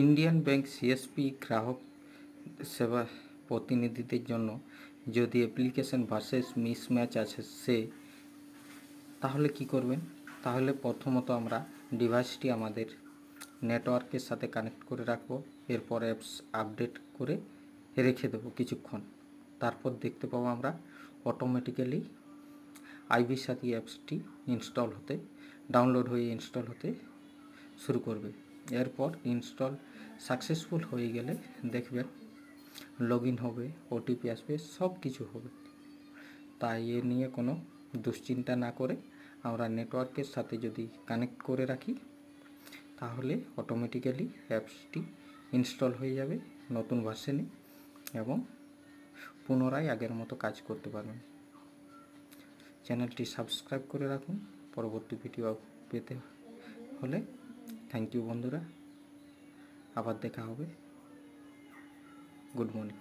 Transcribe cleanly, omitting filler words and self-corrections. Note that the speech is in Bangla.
ইন্ডিয়ান ব্যাংক সিএসপি গ্রাহক সেবা প্রতিনিধিদের জন্য যদি অ্যাপ্লিকেশন ভার্সেস মিসম্যাচ আছে তাহলে কি করবেন? তাহলে প্রথমত আমরা ডিভাইসটি আমাদের নেটওয়ার্কের সাথে কানেক্ট করে রাখবো। এরপর অ্যাপস আপডেট করে রেখে দেবো কিছুক্ষণ। তারপর দেখতে পাবো আমরা অটোমেটিক্যালি আইভির সাথে অ্যাপসটি ডাউনলোড হয়ে ইনস্টল হতে শুরু করবে। এরপর ইনস্টল সাকসেসফুল হয়ে গেলে দেখবেন লগইন হবে, ওটিপি আসবে, সব কিছু হবে। তাই এ নিয়ে কোনো দুশ্চিন্তা না করে আমরা নেটওয়ার্কের সাথে যদি কানেক্ট করে রাখি তাহলে অটোমেটিক্যালি অ্যাপসটি ইনস্টল হয়ে যাবে নতুন ভার্সনে এবং পুনরায় আগের মতো কাজ করতে পারবেন। চ্যানেলটি সাবস্ক্রাইব করে রাখুন পরবর্তী ভিডিও পেতে হলে। থ্যাংক ইউ বন্ধুরা, আবার দেখা হবে। Good morning.